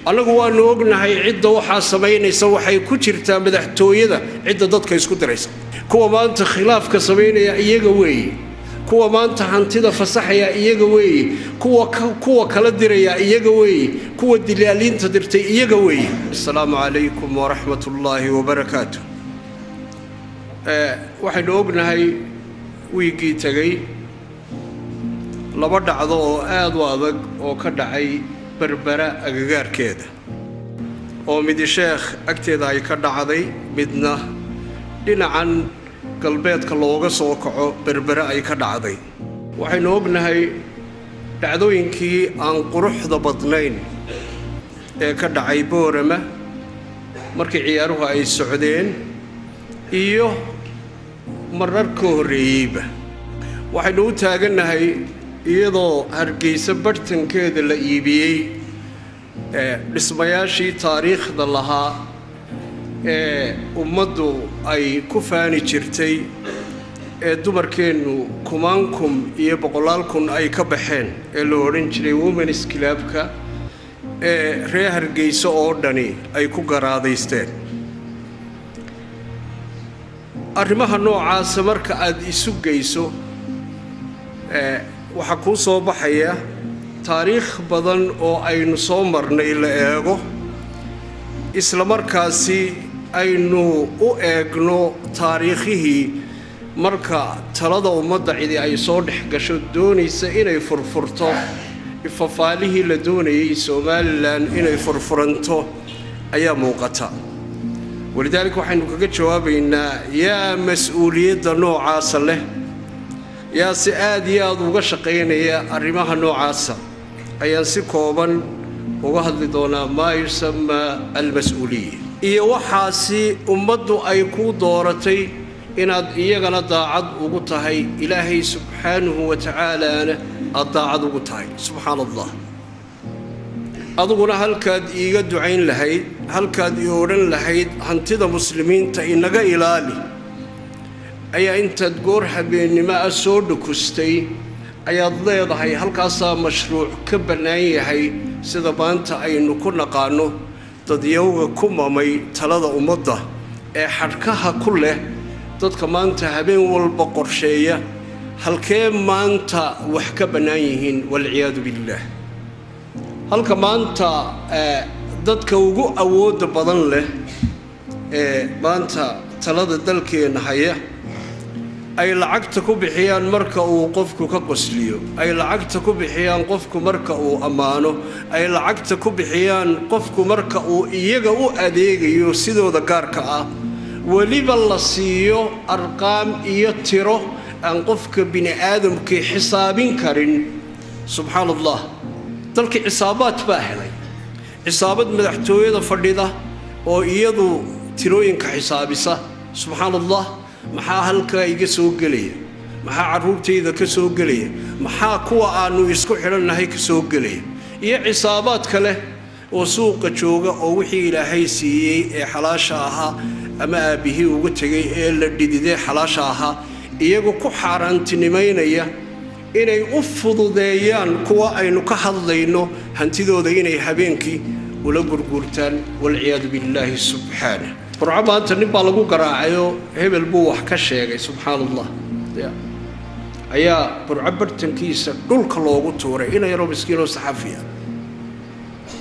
anagu waanu ognahay cidda waxa sameynaysa waxay ku jirtaa madaxtooyada cidda dadka isku diraysa kuwa maanta khilaafka sameynaya iyaga weeye kuwa maanta hantida fasaxaya iyaga weeye kuwa kala diraya iyaga weeye kuwa dilaalinta dirtay iyaga weeye assalaamu alaykum wa rahmatullahi wa barakatuh waxaynu ognahay wiigii tagay laba dhacdo oo aad u adag oo ka dhacay berbera agagaarkeeda oo mid sheekh agteeda ay ka dhacday midna dhinacan galbeedka looga soo kaco berbera ay ka dhacday waxaynu ognahay dhacdooyinkii aan quruxda badnayn ee ka dhacay Boorama markii ciyaaruhu ay socdeen iyo marar ka horeeyayba waxaynu u taaganahay iyadoo Hargeysa bartankeeda la iibiyay dhismayaashii taariikhda lahaa ummadu ay ku faani jirtay dumarkeenu kumaankum iyo boqolaalkun ay ka baxeen la oran jiray women's clubka reer Hargeysa oo dhani ay ku garaadaysteen arrimaha noocaas marka aad isu geyso waxa ku soo baxaya taariikh badan oo aynu soo marnay la eego isla markaasi aynu u eegno taariikhihii marka talada ummadda cidi ay soo dhex gasho doonaysa inay furfurto ifafaalihii la doonayay Somaliland inay furfuranto ayaa muuqata walidaalka waxaynu kaga jawaabaynaa yaa mas'uuliyadda noocaas leh yaa si aad iyo aad uga shaqeynaya arrimaha noocaas ayaan si kooban uga hadli doonaa ma yusama al-mas'uuliyya iyo waxaasi ummaddu ay ku dooratay inaad iyagana daacad ugu tahay ilaahay subhanahu wa ta'ala daacad ugu tahay subhanallah aduguna halkaad iiga ducayn lahayd halkaad ii oran lahayd hantida muslimiinta inaga ilaali ayaa intaad goor habeenimo soo dhukustay ayaad leedahay halkaasa mashruuc ka banaan yahay sida maanta aynu ku naqaano dadyowga ku mamay talada ummadda ee xadhkaha ku leh dadka maanta habeen walba qorsheeya halkee maanta wax ka banaan yihiin wal ciyaadu billah halka maanta dadka ugu awoodda badan leh maanta talada dalkeena haya ay lacagta ku bixiyaan marka uu qofku ka qosliyo ay lacagta ku bixiyaan qofku marka uu amaano ay lacagta ku bixiyaan qofku marka uu iyaga u adeegayo sidooda gaarka ah waliba la siiyo arqaam iyo tiro aan qofka bini aadamka xisaabin karin subhanallah dalkii xisaabaad baa helay xisaabad madaxtooyada fadhida oo iyadu tirooyinka xisaabisa subhanallah maxaa halka iga soo galaya maxaa caruurtayda ka soo galaya maxaa kuwa aanu isku xiranahay ka soo galaya iyo xisaabaad kale oo suuqa jooga oo wixii ilaahay siiyay ee xalaasha ahaa ama aabihii ugu tagay ee la dhididay xalaasha ahaa iyagu ku xaaraantinimeynaya inay u fududeeyaan kuwa aynu ka hadlayno hantidooda inay habeenkii ula gurgurtaan wal ciyaadu billahi subhanahu qur'aan maanta nin baa lagu garaacayo hebel buu wax ka sheegay subhanallah ayaa qur'aan bartankiisa dhulka loogu tuuray inay yaro miskiino saxafiya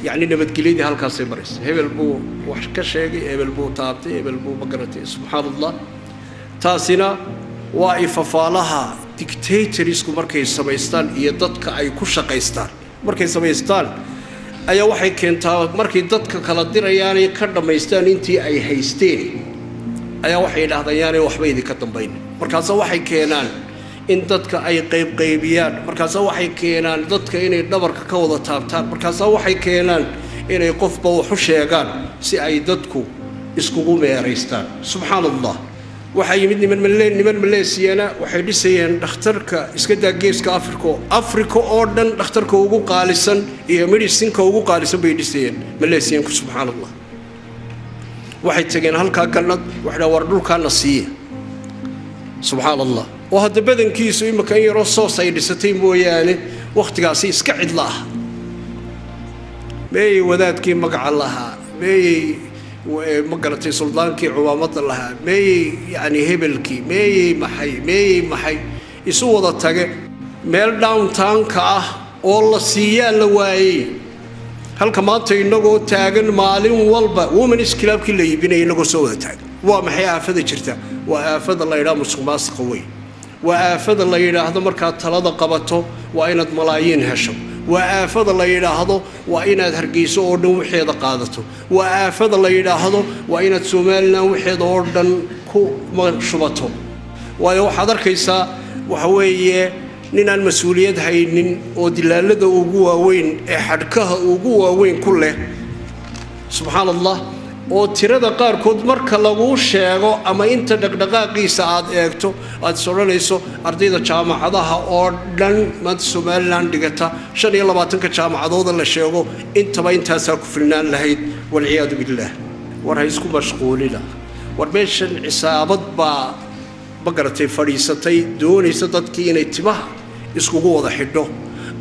يعني نبتقليدي هالكاسي بريس هبل بو وح كشيء هبل بو تابتي هبل بو بقرتي سبحان الله تاسنا واقف فالها ديكتاتوريسكو مركز سمايستان يدتك أي كوشة قيستان مركز سمايستان أي واحد كنت مركز دتك كلا دير يعني كرد مايستان أنتي أي هيستين أي واحد هذا يعني وحبيدي كتم بين مركز واحد كينان إن دتك أي قيبيان مركز واحد كينان دتك إني دبر كوضة تابتان مركز واحد كينان إني قف بوحشيغان سي أي دتكو اسكو ميريستان سبحان الله waxay yimid من Malaysia waxay dhisayeen dhakhtarka iska daageeska Afrika oo dhan dhakhtarka ugu qaalisan iyo medicine-ka ugu qaalisan bay dhisayeen Malaysia ku subhanallah waxay tageen halka galad waxna war dhulka nasiiye subhanallah oo hada badankiisu imaka yaro soo saydhisatay mooyaane waqtigaasi iska cidla meeyey wadaadkii magaca lahaa meeyey ma garatay suldaankii cuwaamada lahaa meeyey yacni hebelkii meeyey maxay isu wada tage meel downtownka ah oo la siiyaa la waayey halka maanta inagoo taagan maalin walba women's clubkii la iibinaya inagoo soo wada taagan waa maxay aafada jirta waa aafada la yidhaahdo musuqmaasuqa weyn waa aafada la yidhaahdo markaad talada qabato waa inaad malaayiin hesho waa aafada la yidhaahdo waa inaad hargeyso oo dhan wixeeda qaadato waa aafada la yidhaahdo waa inaad Soomaaliland wixeeda oo dhan ku shubato waayo waxaad arkaysaa waxa weeye ninaan mas'uuliyad haynin oo dilaalada ugu waaweyn ee xadhkaha ugu waaweyn ku leh subhanallah oo tirada qaarkood marka lagu sheego ama inta dhaqdhaqaaqiisa aad eegto aad soranayso ardayda jaamacadaha oo dhan maanta Soomaaliland dhigata 25 jaamacadood la sheego intaba intaas ku filnaan lahayd wal ciyaadu billah war hay isku mashquulina war meeshan cisaabad baa bagaratay fariisatay doonaysa dadkii inay timaha iskugu wada xidho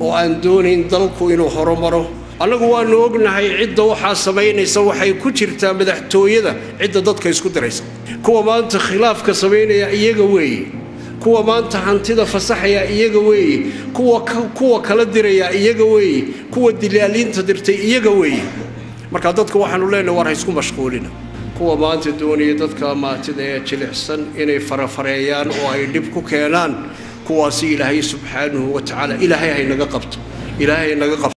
oo aan doonayn dalku inuu horumaro anagu waanu ognahay cidda waxa sameynaysa waxay ku jirtaa madaxtooyada cidda dadka isku diraysa kuwa maanta khilaafka sameynaya iyaga weey kuwa maanta hantida fasaxaya iyaga weey kuwa kala diraya iyaga weey kuwa dilaaliinta dirtay iyaga weey marka dadka waxaanu leenahay war isku mashquulina kuwa maanta doonaya dadka maatida ee jilicsan inay farafareeyaan oo ay dib ku keenaan kuwaasi ilaahay subhanahu wa ta'ala ilaahay haynaga qabto